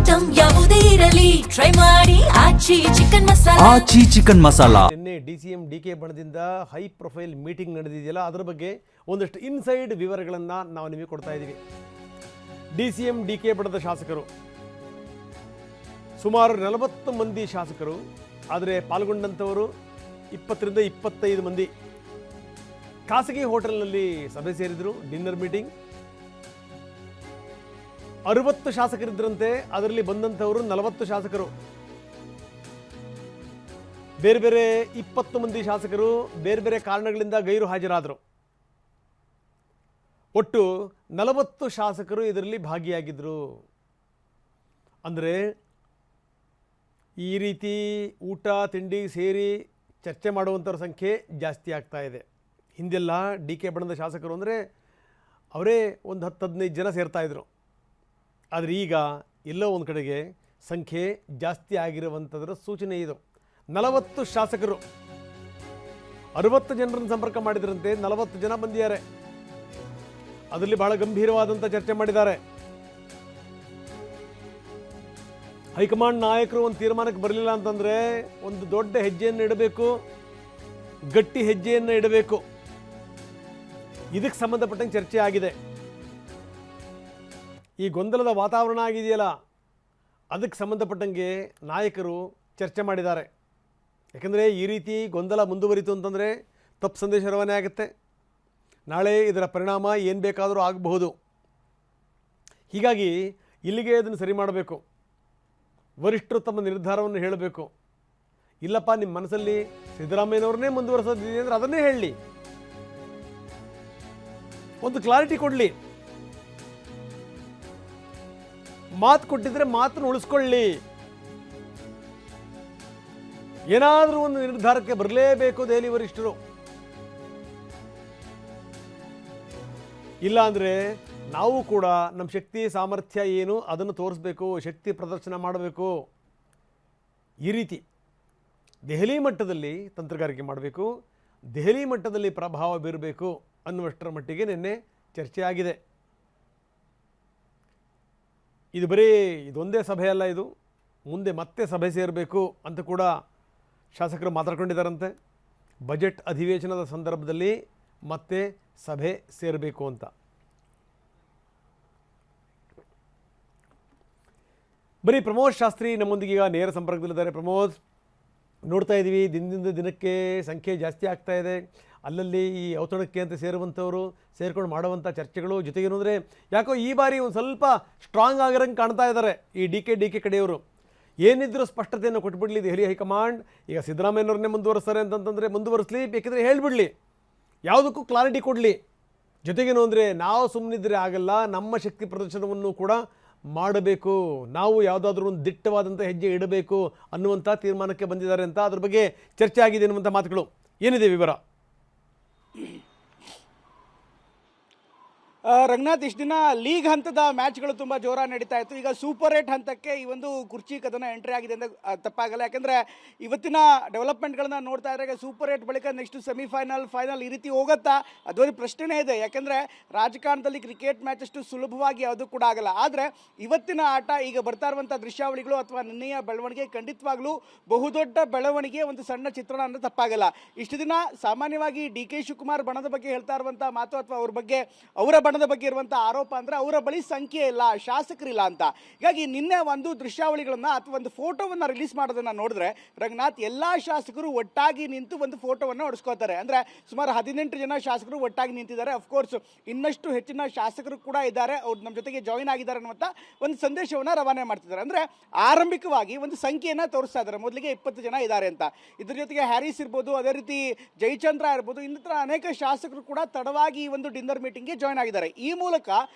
Item ಯಾವುದೇ ಇರಲಿ try ಮಾಡಿ ಆಚಿ ಚಿಕನ್ ಮಸಾಲಾ. ಆಚಿ ಚಿಕನ್ ಮಸಾಲಾ. ನಿನ್ನೆ DCM DK ಬಣದಿಂದ ಹೈ ಪ್ರೊಫೈಲ್ ಮೀಟಿಂಗ್ ನಡೆದಿದೆಯಲ್ಲ, ಅದರ ಬಗ್ಗೆ ಒಂದಷ್ಟು ಇನ್ಸೈಡ್ ವಿವರಗಳನ್ನು ನಾವು ನಿಮಗೆ ಕೊಡ್ತಾ ಇದ್ದೀವಿ. DCM DK ಬಣದ ಶಾಸಕರು ಸುಮಾರು 40 ಮಂದಿ ಶಾಸಕರು, ಆದರೆ ಪಾಲ್ಗೊಂಡಂಥವರು 20 ರಿಂದ 25 ಮಂದಿ ಖಾಸಗಿ ಹೋಟೆಲ್ನಲ್ಲಿ ಸಭೆ ಸೇರಿದರು. ಡಿನ್ನರ್ ಮೀಟಿಂಗ್ 60 ಶಾಸಕರಿದ್ದರಂತೆ, ಅದರಲ್ಲಿ ಬಂದಂಥವರು 40 ಶಾಸಕರು. ಬೇರೆ ಬೇರೆ 20 ಮಂದಿ ಶಾಸಕರು ಬೇರೆ ಬೇರೆ ಕಾರಣಗಳಿಂದ ಗೈರು ಹಾಜರಾದರು. ಒಟ್ಟು 40 ಶಾಸಕರು ಇದರಲ್ಲಿ ಭಾಗಿಯಾಗಿದ್ದರು. ಅಂದರೆ ಈ ರೀತಿ ಊಟ ತಿಂಡಿ ಸೇರಿ ಚರ್ಚೆ ಮಾಡುವಂಥವ್ರ ಸಂಖ್ಯೆ ಜಾಸ್ತಿ ಆಗ್ತಾ ಇದೆ. ಹಿಂದೆಲ್ಲ DK ಬಣದ ಶಾಸಕರು ಅಂದರೆ ಅವರೇ ಒಂದು 10-15 ಜನ ಸೇರ್ತಾಯಿದ್ರು. ಆದರೆ ಈಗ ಎಲ್ಲೋ ಒಂದು ಕಡೆಗೆ ಸಂಖ್ಯೆ ಜಾಸ್ತಿ ಆಗಿರುವಂಥದ್ರ ಸೂಚನೆ ಇದು. 40 ಶಾಸಕರು 60 ಜನರನ್ನು ಸಂಪರ್ಕ ಮಾಡಿದ್ರಂತೆ, 40 ಜನ ಬಂದಿದ್ದಾರೆ. ಅದರಲ್ಲಿ ಬಹಳ ಗಂಭೀರವಾದಂಥ ಚರ್ಚೆ ಮಾಡಿದ್ದಾರೆ. ಹೈಕಮಾಂಡ್ ನಾಯಕರು ಒಂದು ತೀರ್ಮಾನಕ್ಕೆ ಬರಲಿಲ್ಲ ಅಂತಂದರೆ ಒಂದು ದೊಡ್ಡ ಹೆಜ್ಜೆಯನ್ನು ಇಡಬೇಕು, ಗಟ್ಟಿ ಹೆಜ್ಜೆಯನ್ನು ಇಡಬೇಕು. ಇದಕ್ಕೆ ಸಂಬಂಧಪಟ್ಟಂಗೆ ಚರ್ಚೆ ಆಗಿದೆ. ಈ ಗೊಂದಲದ ವಾತಾವರಣ ಆಗಿದೆಯಲ್ಲ, ಅದಕ್ಕೆ ಸಂಬಂಧಪಟ್ಟಂಗೆ ನಾಯಕರು ಚರ್ಚೆ ಮಾಡಿದ್ದಾರೆ. ಯಾಕಂದರೆ ಈ ರೀತಿ ಗೊಂದಲ ಮುಂದುವರಿತು ಅಂತಂದರೆ ತಪ್ಪು ಸಂದೇಶ ರವಾನೆ ಆಗುತ್ತೆ. ನಾಳೆ ಇದರ ಪರಿಣಾಮ ಏನು ಬೇಕಾದರೂ ಆಗಬಹುದು. ಹೀಗಾಗಿ ಇಲ್ಲಿಗೆ ಅದನ್ನು ಸರಿ ಮಾಡಬೇಕು. ವರಿಷ್ಠರು ತಮ್ಮ ನಿರ್ಧಾರವನ್ನು ಹೇಳಬೇಕು. ಇಲ್ಲಪ್ಪ ನಿಮ್ಮ ಮನಸ್ಸಲ್ಲಿ ಸಿದ್ದರಾಮಯ್ಯನವ್ರನ್ನೇ ಮುಂದುವರೆಸೋದಿದೆ ಅಂದರೆ ಅದನ್ನೇ ಹೇಳಲಿ, ಒಂದು ಕ್ಲಾರಿಟಿ ಕೊಡಲಿ. ಮಾತು ಕೊಟ್ಟಿದ್ರೆ ಮಾತನ್ನು ಉಳಿಸ್ಕೊಳ್ಳಿ. ಏನಾದರೂ ಒಂದು ನಿರ್ಧಾರಕ್ಕೆ ಬರಲೇಬೇಕು ದೆಹಲಿ ವರಿಷ್ಠರು. ಇಲ್ಲ ಅಂದರೆ ನಾವು ಕೂಡ ನಮ್ಮ ಶಕ್ತಿ ಸಾಮರ್ಥ್ಯ ಏನು ಅದನ್ನು ತೋರಿಸ್ಬೇಕು, ಶಕ್ತಿ ಪ್ರದರ್ಶನ ಮಾಡಬೇಕು. ಈ ರೀತಿ ದೆಹಲಿ ಮಟ್ಟದಲ್ಲಿ ತಂತ್ರಗಾರಿಕೆ ಮಾಡಬೇಕು, ದೆಹಲಿ ಮಟ್ಟದಲ್ಲಿ ಪ್ರಭಾವ ಬೀರಬೇಕು ಅನ್ನುವಷ್ಟರ ಮಟ್ಟಿಗೆ ನಿನ್ನೆ ಚರ್ಚೆ ಆಗಿದೆ. ಇದು ಬರೀ ಇದೊಂದೇ ಸಭೆ ಅಲ್ಲ, ಇದು ಮುಂದೆ ಮತ್ತೆ ಸಭೆ ಸೇರಬೇಕು ಅಂತ ಕೂಡ ಶಾಸಕರು ಮಾತಾಡ್ಕೊಂಡಿದ್ದಾರಂತೆ. ಬಜೆಟ್ ಅಧಿವೇಶನದ ಸಂದರ್ಭದಲ್ಲಿ ಮತ್ತೆ ಸಭೆ ಸೇರಬೇಕು ಅಂತ. ಬರೀ ಪ್ರಮೋದ್ ಶಾಸ್ತ್ರಿ ನಮ್ಮೊಂದಿಗೆ ಈಗ ನೇರ ಸಂಪರ್ಕದಲ್ಲಿದ್ದಾರೆ. ಪ್ರಮೋದ್, ನೋಡ್ತಾ ಇದ್ದೀವಿ ದಿನದಿಂದ ದಿನಕ್ಕೆ ಸಂಖ್ಯೆ ಜಾಸ್ತಿ ಆಗ್ತಾ ಇದೆ. ಅಲ್ಲಲ್ಲಿ ಈ ಔತಣಕ್ಕೆ ಅಂತ ಸೇರುವಂಥವರು ಸೇರ್ಕೊಂಡು ಮಾಡುವಂಥ ಚರ್ಚೆಗಳು ಜೊತೆಗೇನು ಅಂದರೆ ಯಾಕೋ ಈ ಬಾರಿ ಒಂದು ಸ್ವಲ್ಪ ಸ್ಟ್ರಾಂಗ್ ಆಗಿರೋಂಗೆ ಕಾಣ್ತಾ ಇದ್ದಾರೆ ಈ DK ಕಡೆಯವರು. ಏನಿದ್ರೂ ಸ್ಪಷ್ಟತೆಯನ್ನು ಕೊಟ್ಬಿಡಲಿ ದೆಹಲಿ ಹೈಕಮಾಂಡ್. ಈಗ ಸಿದ್ದರಾಮಯ್ಯನವ್ರನ್ನೇ ಮುಂದುವರಿಸ್ತಾರೆ ಅಂತಂತಂದರೆ ಮುಂದುವರಿಸಲಿ, ಬೇಕಿದ್ರೆ ಹೇಳಿಬಿಡಲಿ, ಯಾವುದಕ್ಕೂ ಕ್ಲಾರಿಟಿ ಕೊಡಲಿ. ಜೊತೆಗೇನು ಅಂದರೆ ನಾವು ಸುಮ್ಮನಿದ್ರೆ ಆಗಲ್ಲ, ನಮ್ಮ ಶಕ್ತಿ ಪ್ರದರ್ಶನವನ್ನು ಕೂಡ ಮಾಡಬೇಕು, ನಾವು ಯಾವುದಾದ್ರೂ ಒಂದು ದಿಟ್ಟವಾದಂಥ ಹೆಜ್ಜೆ ಇಡಬೇಕು ಅನ್ನುವಂಥ ತೀರ್ಮಾನಕ್ಕೆ ಬಂದಿದ್ದಾರೆ ಅಂತ ಅದ್ರ ಬಗ್ಗೆ ಚರ್ಚೆ ಆಗಿದೆ ಅನ್ನುವಂಥ ಮಾತುಗಳು. ಏನಿದೆ ವಿವರ? ರಂಗನಾಥ್, ಇಷ್ಟು ದಿನ ಲೀಗ್ ಹಂತದ ಮ್ಯಾಚ್ಗಳು ತುಂಬ ಜೋರಾಗಿ ನಡೀತಾ ಇತ್ತು. ಈಗ ಸೂಪರ್ 8 ಹಂತಕ್ಕೆ ಈ ಒಂದು ಕುರ್ಚಿ ಕದನ ಎಂಟ್ರಿ ಆಗಿದೆ ಅಂತ ತಪ್ಪಾಗಲ್ಲ. ಯಾಕಂದರೆ ಇವತ್ತಿನ ಡೆವಲಪ್ಮೆಂಟ್ಗಳನ್ನ ನೋಡ್ತಾ ಇದ್ದಾಗ ಸೂಪರ್ 8 ಬಳಿಕ ನೆಕ್ಸ್ಟ್ ಸೆಮಿಫೈನಲ್, ಫೈನಲ್ ಈ ರೀತಿ ಹೋಗುತ್ತಾ ಅದೊಂದು ಪ್ರಶ್ನೆನೇ ಇದೆ. ಯಾಕಂದರೆ ರಾಜಕಾರಣದಲ್ಲಿ ಕ್ರಿಕೆಟ್ ಮ್ಯಾಚ್ ಅಷ್ಟು ಸುಲಭವಾಗಿ ಯಾವುದೂ ಕೂಡ ಆಗಲ್ಲ. ಆದರೆ ಇವತ್ತಿನ ಆಟ, ಈಗ ಬರ್ತಾ ಇರುವಂಥ ದೃಶ್ಯಾವಳಿಗಳು ಅಥವಾ ನಿನ್ನೆಯ ಬೆಳವಣಿಗೆ ಖಂಡಿತವಾಗ್ಲೂ ಬಹುದೊಡ್ಡ ಬೆಳವಣಿಗೆ, ಒಂದು ಸಣ್ಣ ಚಿತ್ರಣ ಅನ್ನೋ ತಪ್ಪಾಗಲ್ಲ. ಇಷ್ಟು ದಿನ ಸಾಮಾನ್ಯವಾಗಿ DK ಶಿವಕುಮಾರ್ ಬಣದ ಬಗ್ಗೆ ಹೇಳ್ತಾ ಇರುವಂಥ ಮಾತು ಅಥವಾ ಅವ್ರ ಬಗ್ಗೆ, ಅವರ ಬಣದ ಬಗ್ಗೆ ಇರುವಂಥ ಆರೋಪ ಅಂದರೆ ಅವರ ಬಳಿ ಸಂಖ್ಯೆ ಇಲ್ಲ, ಶಾಸಕರಿಲ್ಲ ಅಂತ. ಹೀಗಾಗಿ ನಿನ್ನೆ ಒಂದು ದೃಶ್ಯಾವಳಿಗಳನ್ನು ಅಥವಾ ಒಂದು ಫೋಟೋವನ್ನು ರಿಲೀಸ್ ಮಾಡೋದನ್ನು ನೋಡಿದ್ರೆ ರಂಗನಾಥ್, ಎಲ್ಲ ಶಾಸಕರು ಒಟ್ಟಾಗಿ ನಿಂತು ಒಂದು ಫೋಟೋವನ್ನು ಹೊಡೆಸ್ಕೋತಾರೆ. ಅಂದರೆ ಸುಮಾರು 18 ಜನ ಶಾಸಕರು ಒಟ್ಟಾಗಿ ನಿಂತಿದ್ದಾರೆ. ಅಫ್ಕೋರ್ಸ್ ಇನ್ನಷ್ಟು ಹೆಚ್ಚಿನ ಶಾಸಕರು ಕೂಡ ಇದ್ದಾರೆ, ಅವ್ರು ನಮ್ಮ ಜೊತೆಗೆ ಜಾಯಿನ್ ಆಗಿದ್ದಾರೆ ಅನ್ನುವಂಥ ಒಂದು ಸಂದೇಶವನ್ನು ರವಾನೆ ಮಾಡ್ತಿದ್ದಾರೆ. ಅಂದರೆ ಆರಂಭಿಕವಾಗಿ ಒಂದು ಸಂಖ್ಯೆಯನ್ನು ತೋರಿಸ್ತಾ ಇದ್ದಾರೆ. ಮೊದಲಿಗೆ 20 ಜನ ಇದ್ದಾರೆ ಅಂತ. ಇದ್ರ ಜೊತೆಗೆ ಹ್ಯಾರಿಸ್ ಇರ್ಬೋದು, ಅದೇ ರೀತಿ ಜಯಚಂದ್ರ ಇರ್ಬೋದು, ಇನ್ನಿತರ ಅನೇಕ ಶಾಸಕರು ಕೂಡ ತಡವಾಗಿ ಈ ಒಂದು ಡಿನ್ನರ್ ಮೀಟಿಂಗ್ಗೆ ಜಾಯಿನ್ ಆಗಿದ್ದಾರೆ. ಈ ಮೂಲಕ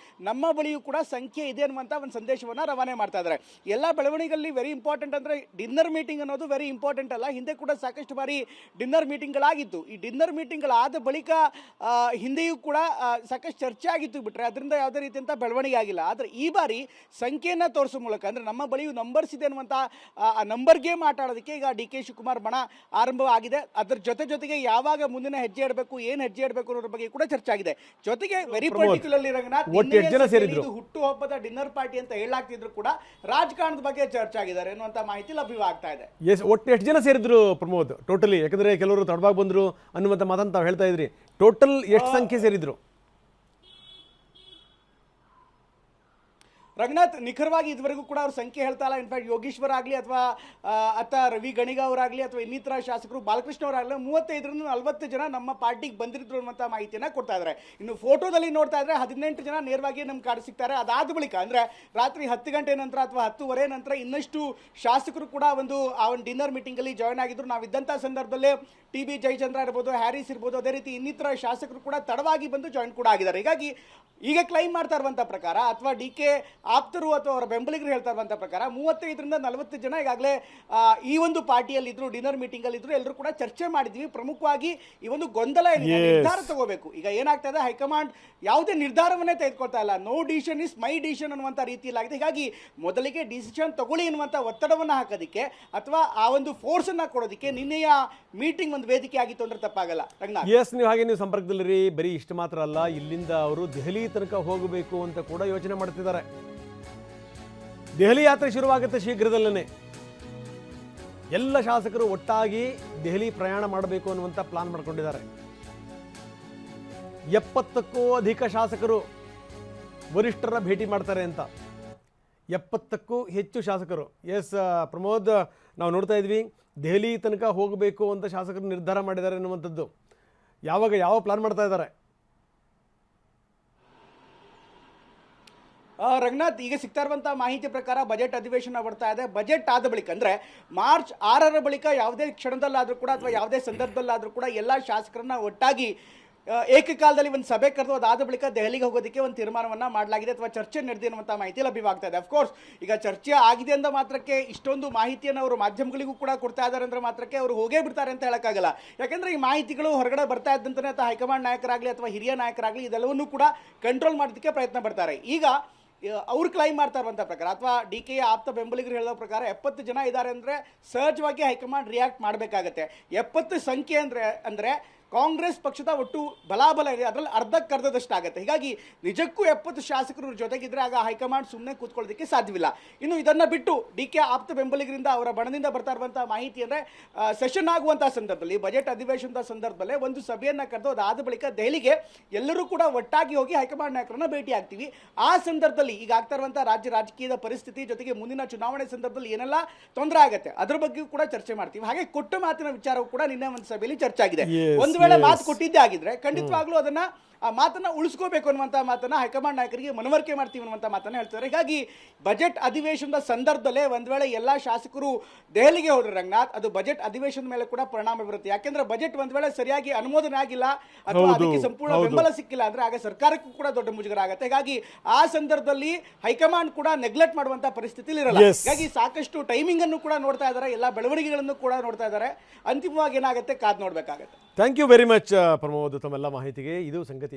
ನಮ್ಮ ಬಳಿಯೂ ಕೂಡ ಸಂಖ್ಯೆ ಇದೆ ಅನ್ನುವಂಥ ಒಂದು ಸಂದೇಶವನ್ನು ರವಾನೆ ಮಾಡ್ತಾ ಇದ್ದಾರೆ. ಎಲ್ಲ ಬೆಳವಣಿಗೆಯಲ್ಲಿ ವೆರಿ ಇಂಪಾರ್ಟೆಂಟ್ ಅಂದರೆ ಡಿನ್ನರ್ ಮೀಟಿಂಗ್ ಅನ್ನೋದು ವೆರಿ ಇಂಪಾರ್ಟೆಂಟ್ ಅಲ್ಲ. ಹಿಂದೆ ಕೂಡ ಸಾಕಷ್ಟು ಬಾರಿ ಡಿನ್ನರ್ ಮೀಟಿಂಗ್ಗಳಾಗಿತ್ತು. ಈ ಡಿನ್ನರ್ ಮೀಟಿಂಗ್ಗಳಾದ ಬಳಿಕ ಹಿಂದೆಯೂ ಕೂಡ ಸಾಕಷ್ಟು ಚರ್ಚೆ ಆಗಿತ್ತು ಬಿಟ್ಟರೆ ಅದರಿಂದ ಯಾವುದೇ ರೀತಿಯಂಥ ಬೆಳವಣಿಗೆ ಆಗಿಲ್ಲ. ಆದರೆ ಈ ಬಾರಿ ಸಂಖ್ಯೆಯನ್ನು ತೋರಿಸೋ ಮೂಲಕ, ಅಂದರೆ ನಮ್ಮ ಬಳಿಯೂ ನಂಬರ್ಸ್ ಇದೆ ಅನ್ನುವಂಥ ನಂಬರ್ ಗೇಮ್ ಆಟ ಆಡೋದಕ್ಕೆ ಈಗ DK ಶಿವಕುಮಾರ್ ಬಣ ಆರಂಭವಾಗಿದೆ. ಅದರ ಜೊತೆಗೆ ಯಾವಾಗ ಮುಂದಿನ ಹೆಜ್ಜೆ ಇಡಬೇಕು, ಏನು ಹೆಜ್ಜೆ ಇಡಬೇಕು ಅನ್ನೋದ್ರ ಬಗ್ಗೆ ಕೂಡ ಚರ್ಚೆ ಆಗಿದೆ. ಜೊತೆಗೆ ವೆರಿ ಪರ್ಟಿಕ್ಯುಲರ್ಲಿ ರಂಗನಾಥ್ ಒಟ್ಟು ಎಷ್ಟು ಜನ ಸೇರಿದ್ರು? ಹುಟ್ಟು ಹಬ್ಬದ ಡಿನ್ನರ್ ಪಾರ್ಟಿ ಅಂತ ಹೇಳಾಗ್ತಿದ್ರು ಕೂಡ ರಾಜಕಾರಣದ ಬಗ್ಗೆ ಚರ್ಚೆ ಆಗಿದ್ದಾರೆ ಅನ್ನುವಂತ ಮಾಹಿತಿ ಲಭ್ಯವಾಗ್ತಾ ಇದೆ. ಎಸ್, ಒಟ್ಟು ಎಷ್ಟು ಜನ ಸೇರಿದ್ರು ಪ್ರಮೋದ್ ಟೋಟಲಿ? ಯಾಕಂದ್ರೆ ಕೆಲವರು ತಡವಾಗಿ ಬಂದ್ರು ಅನ್ನುವಂಥ ಮಾತನ್ನು ತಾವು ಹೇಳ್ತಾ ಇದ್ರಿ. ಟೋಟಲ್ ಎಷ್ಟು ಸಂಖ್ಯೆ ಸೇರಿದ್ರು? ರಂಗನಾಥ್, ನಿಖರವಾಗಿ ಇದುವರೆಗೂ ಕೂಡ ಅವ್ರ ಸಂಖ್ಯೆ ಹೇಳ್ತಾ ಇಲ್ಲ. ಇನ್ಫ್ಯಾಕ್ಟ್ ಯೋಗೀಶ್ವರ್ ಆಗಲಿ ಅಥವಾ ಅತ್ತ ರವಿ ಗಣಿಗ ಅವರಾಗಲಿ ಅಥವಾ ಇನ್ನಿತರ ಶಾಸಕರು ಬಾಲಕೃಷ್ಣ ಅವರಾಗಲಿ 35ರಿಂದ 40 ಜನ ನಮ್ಮ ಪಾರ್ಟಿಗೆ ಬಂದಿದ್ರು ಅನ್ನುವಂಥ ಮಾಹಿತಿಯನ್ನು ಕೊಡ್ತಾ ಇದ್ದಾರೆ. ಇನ್ನು ಫೋಟೋದಲ್ಲಿ ನೋಡ್ತಾ ಇದ್ರೆ 18 ಜನ ನೇರವಾಗಿ ನಮ್ಗೆ ಕಾಡ್ ಸಿಗ್ತಾರೆ. ಅದಾದ ಬಳಿಕ ಅಂದ್ರೆ ರಾತ್ರಿ 10 ಗಂಟೆ ನಂತರ ಅಥವಾ 10:15 ನಂತರ ಇನ್ನಷ್ಟು ಶಾಸಕರು ಕೂಡ ಆ ಒಂದು ಡಿನ್ನರ್ ಮೀಟಿಂಗ್ ಅಲ್ಲಿ ಜಾಯ್ನ್ ಆಗಿದ್ರು. ನಾವಿದ್ದಂಥ ಸಂದರ್ಭದಲ್ಲೇ ಟಿ ಬಿ ಜಯಚಂದ್ರ ಇರ್ಬೋದು, ಹ್ಯಾರಿಸ್ ಇರ್ಬೋದು, ಅದೇ ರೀತಿ ಇನ್ನಿತರ ಶಾಸಕರು ಕೂಡ ತಡವಾಗಿ ಬಂದು ಜಾಯಿನ್ ಕೂಡ ಆಗಿದ್ದಾರೆ. ಹೀಗಾಗಿ ಈಗ ಕ್ಲೈಮ್ ಮಾಡ್ತಾ ಇರುವಂಥ ಪ್ರಕಾರ ಅಥವಾ ಡಿ ಕೆ ಆಪ್ತರು ಅಥವಾ ಅವರ ಬೆಂಬಲಿಗರು ಹೇಳ್ತಾ ಇರುವಂಥ ಪ್ರಕಾರ 35ರಿಂದ 40 ಜನ ಈಗಾಗಲೇ ಈ ಒಂದು ಪಾರ್ಟಿಯಲ್ಲಿ ಇದ್ರು, ಡಿನ್ನರ್ ಮೀಟಿಂಗ್ ಅಲ್ಲಿ ಇದ್ರು. ಎಲ್ಲರೂ ಕೂಡ ಚರ್ಚೆ ಮಾಡಿದ್ವಿ. ಪ್ರಮುಖವಾಗಿ ಈ ಒಂದು ಗೊಂದಲ ಏನಿದೆ, ನಿರ್ಧಾರ ತಗೋಬೇಕು. ಈಗ ಏನಾಗ್ತಾ ಇದೆ, ಹೈಕಮಾಂಡ್ ಯಾವುದೇ ನಿರ್ಧಾರವನ್ನೇ ತೆಗೆದುಕೊಳ್ತಾ ಇಲ್ಲ. No decision is my decision ಅನ್ನುವಂಥ ರೀತಿಯಲ್ಲಾಗಿದೆ. ಹೀಗಾಗಿ ಮೊದಲಿಗೆ ಡಿಸಿಷನ್ ತಗೊಳ್ಳಿ ಎನ್ನುವಂಥ ಒತ್ತಡವನ್ನು ಹಾಕೋದಕ್ಕೆ ಅಥವಾ ಆ ಒಂದು ಫೋರ್ಸ್ ಅನ್ನ ಕೊಡೋದಕ್ಕೆ ನಿನ್ನೆಯ ಮೀಟಿಂಗ್ ಒಂದು ವೇದಿಕೆ ಆಗಿತ್ತು ಅಂದ್ರೆ ತಪ್ಪಾಗಲ್ಲ. ಎಸ್, ನೀವು ಹಾಗೆ ನೀವು ಸಂಪರ್ಕದಲ್ಲಿರಿ. ಬರೀ ಇಷ್ಟು ಮಾತ್ರ ಅಲ್ಲ, ಇಲ್ಲಿಂದ ಅವರು ದೆಹಲಿ ತನಕ ಹೋಗಬೇಕು ಅಂತ ಕೂಡ ಯೋಚನೆ ಮಾಡ್ತಿದ್ದಾರೆ. ದೆಹಲಿ ಯಾತ್ರೆ ಶುರುವಾಗುತ್ತೆ ಶೀಘ್ರದಲ್ಲೇ. ಎಲ್ಲ ಶಾಸಕರು ಒಟ್ಟಾಗಿ ದೆಹಲಿ ಪ್ರಯಾಣ ಮಾಡಬೇಕು ಅನ್ನುವಂಥ ಪ್ಲಾನ್ ಮಾಡ್ಕೊಂಡಿದ್ದಾರೆ. 70ಕ್ಕೂ ಅಧಿಕ ಶಾಸಕರು ವರಿಷ್ಠರ ಭೇಟಿ ಮಾಡ್ತಾರೆ ಅಂತ. 70ಕ್ಕೂ ಹೆಚ್ಚು ಶಾಸಕರು. ಎಸ್ ಪ್ರಮೋದ್, ನಾವು ನೋಡ್ತಾ ಇದ್ವಿ ದೆಹಲಿ ತನಕ ಹೋಗಬೇಕು ಅಂತ ಶಾಸಕರು ನಿರ್ಧಾರ ಮಾಡಿದ್ದಾರೆ ಅನ್ನುವಂಥದ್ದು. ಯಾವ ಪ್ಲಾನ್ ಮಾಡ್ತಾ ಇದ್ದಾರೆ? ರಂಗನಾಥ್, ಈಗ ಸಿಗ್ತಾ ಇರುವಂತಹ ಮಾಹಿತಿ ಪ್ರಕಾರ ಬಜೆಟ್ ಅಧಿವೇಶನ ಬರ್ತಾ ಇದೆ. ಬಜೆಟ್ ಆದ ಬಳಿಕ ಅಂದ್ರೆ ಮಾರ್ಚ್ 6ರ ಬಳಿಕ ಯಾವುದೇ ಕ್ಷಣದಲ್ಲಾದ್ರೂ ಕೂಡ ಅಥವಾ ಯಾವುದೇ ಸಂದರ್ಭದಲ್ಲಾದ್ರೂ ಕೂಡ ಎಲ್ಲ ಶಾಸಕರನ್ನ ಒಟ್ಟಾಗಿ ಏಕಕಾಲದಲ್ಲಿ ಒಂದು ಸಭೆ ಕರೆದು ಅದಾದ ಬಳಿಕ ದೆಹಲಿಗೆ ಹೋಗೋದಕ್ಕೆ ಒಂದು ತೀರ್ಮಾನವನ್ನ ಮಾಡಲಾಗಿದೆ ಅಥವಾ ಚರ್ಚೆ ನಡೆದಿದೆ ಅನ್ನುವಂಥ ಮಾಹಿತಿ ಲಭ್ಯವಾಗ್ತಾ ಇದೆ. ಅಫ್ಕೋರ್ಸ್ ಈಗ ಚರ್ಚೆ ಆಗಿದೆ ಅಂದ ಮಾತ್ರಕ್ಕೆ ಇಷ್ಟೊಂದು ಮಾಹಿತಿಯನ್ನು ಅವರು ಮಾಧ್ಯಮಗಳಿಗೂ ಕೂಡ ಕೊಡ್ತಾ ಇದ್ದಾರೆ ಅಂದ್ರೆ ಮಾತ್ರಕ್ಕೆ ಅವರು ಹೋಗೇ ಬಿಡ್ತಾರೆ ಅಂತ ಹೇಳಕ್ಕಾಗಲ್ಲ. ಯಾಕಂದ್ರೆ ಈ ಮಾಹಿತಿಗಳು ಹೊರಗಡೆ ಬರ್ತಾ ಇದ್ದಂತಾನೆ ಅಥವಾ ಹೈಕಮಾಂಡ್ ನಾಯಕರಾಗಲಿ ಅಥವಾ ಹಿರಿಯ ನಾಯಕರಾಗಲಿ ಇದೆಲ್ಲವನ್ನೂ ಕೂಡ ಕಂಟ್ರೋಲ್ ಮಾಡೋದಕ್ಕೆ ಪ್ರಯತ್ನ ಪಡ್ತಾರೆ. ಈಗ ಅವ್ರು ಕ್ಲೈಮ್ ಮಾಡ್ತಾ ಇರುವಂಥ ಪ್ರಕಾರ ಅಥವಾ ಡಿ ಕೆ ಆಪ್ತ ಬೆಂಬಲಿಗರು ಹೇಳೋ ಪ್ರಕಾರ 70 ಜನ ಇದ್ದಾರೆ ಅಂದರೆ ಸಹಜವಾಗಿ ಹೈಕಮಾಂಡ್ ರಿಯಾಕ್ಟ್ ಮಾಡಬೇಕಾಗತ್ತೆ. 70 ಸಂಖ್ಯೆ ಅಂದರೆ ಕಾಂಗ್ರೆಸ್ ಪಕ್ಷದ ಒಟ್ಟು ಬಲಾಬಲ ಇದೆ, ಅದರಲ್ಲಿ ಅರ್ಧಕ್ಕರ್ಧದಷ್ಟಾಗುತ್ತೆ. ಹೀಗಾಗಿ ನಿಜಕ್ಕೂ 70 ಶಾಸಕರು ಜೊತೆಗಿದ್ರೆ ಆಗ ಹೈಕಮಾಂಡ್ ಸುಮ್ಮನೆ ಕೂತ್ಕೊಳ್ಳೋದಕ್ಕೆ ಸಾಧ್ಯವಿಲ್ಲ. ಇನ್ನು ಇದನ್ನು ಬಿಟ್ಟು ಡಿ ಕೆ ಆಪ್ತ ಬೆಂಬಲಿಗರಿಂದ ಅವರ ಬಣದಿಂದ ಬರ್ತಾ ಇರುವಂಥ ಮಾಹಿತಿ ಅಂದರೆ ಸೆಷನ್ ಆಗುವಂಥ ಸಂದರ್ಭದಲ್ಲಿ, ಬಜೆಟ್ ಅಧಿವೇಶನದ ಸಂದರ್ಭದಲ್ಲೇ ಒಂದು ಸಭೆಯನ್ನು ಕರೆದು ಅದಾದ ಬಳಿಕ ದೆಹಲಿಗೆ ಎಲ್ಲರೂ ಕೂಡ ಒಟ್ಟಾಗಿ ಹೋಗಿ ಹೈಕಮಾಂಡ್ ನಾಯಕರನ್ನ ಭೇಟಿ ಆಗ್ತೀವಿ. ಆ ಸಂದರ್ಭದಲ್ಲಿ ಈಗ ಆಗ್ತಾ ಇರುವಂಥ ರಾಜಕೀಯದ ಪರಿಸ್ಥಿತಿ ಜೊತೆಗೆ ಮುಂದಿನ ಚುನಾವಣೆ ಸಂದರ್ಭದಲ್ಲಿ ಏನೆಲ್ಲ ತೊಂದರೆ ಆಗುತ್ತೆ ಅದರ ಬಗ್ಗೆಯೂ ಕೂಡ ಚರ್ಚೆ ಮಾಡ್ತೀವಿ. ಹಾಗೆ ಕೊಟ್ಟ ಮಾತಿನ ವಿಚಾರವೂ ಕೂಡ ನಿನ್ನೆ ಒಂದು ಸಭೆಯಲ್ಲಿ ಚರ್ಚೆ ಆಗಿದೆ. ಒಂದು ವೇಳೆ ಮಾತು ಕೊಟ್ಟಿದ್ದೇ ಆಗಿದ್ರೆ ಖಂಡಿತವಾಗ್ಲೂ ಅದನ್ನ ಆ ಮಾತನ್ನ ಉಳಿಸ್ಕೋಬೇಕು ಅನ್ನುವಂಥ ಮಾತನ್ನ ಹೈಕಮಾಂಡ್ ನಾಯಕರಿಗೆ ಮನವರಿಕೆ ಮಾಡ್ತೀವಿ ಅನ್ನುವಂಥ ಮಾತನ್ನ ಹೇಳ್ತಾರೆ. ಹೀಗಾಗಿ ಬಜೆಟ್ ಅಧಿವೇಶನದ ಸಂದರ್ಭದಲ್ಲೇ ಒಂದ್ ವೇಳೆ ಎಲ್ಲಾ ಶಾಸಕರು ದೆಹಲಿಗೆ ಹೋದ್ರೆ ರಂಗನಾಥ್, ಅದು ಬಜೆಟ್ ಅಧಿವೇಶನದ ಮೇಲೆ ಕೂಡ ಪರಿಣಾಮ ಬೀರುತ್ತೆ. ಯಾಕೆಂದ್ರೆ ಬಜೆಟ್ ಒಂದ್ ವೇಳೆ ಸರಿಯಾಗಿ ಅನುಮೋದನೆ ಆಗಿಲ್ಲ ಅಥವಾ ಅದಕ್ಕೆ ಸಂಪೂರ್ಣ ಬೆಂಬಲ ಸಿಕ್ಕಿಲ್ಲ ಅಂದ್ರೆ ಆಗ ಸರ್ಕಾರಕ್ಕೂ ಕೂಡ ದೊಡ್ಡ ಮುಜುಗರ ಆಗುತ್ತೆ. ಹೀಗಾಗಿ ಆ ಸಂದರ್ಭದಲ್ಲಿ ಹೈಕಮಾಂಡ್ ಕೂಡ ನೆಗ್ಲೆಕ್ಟ್ ಮಾಡುವಂತ ಪರಿಸ್ಥಿತಿ ಇರಲ್ಲ. ಹೀಗಾಗಿ ಸಾಕಷ್ಟು ಟೈಮಿಂಗ್ ಅನ್ನು ಕೂಡ ನೋಡ್ತಾ ಇದ್ದಾರೆ, ಎಲ್ಲಾ ಬೆಳವಣಿಗೆಗಳನ್ನು ಕೂಡ ನೋಡ್ತಾ ಇದ್ದಾರೆ. ಅಂತಿಮವಾಗಿ ಏನಾಗುತ್ತೆ ಕಾದ್ ನೋಡ್ಬೇಕಾಗತ್ತೆ. Thank you very much Pramod, ತಮ್ಮೆಲ್ಲ ಮಾಹಿತಿಗೆ. ಇದು ಸಂಗತಿ.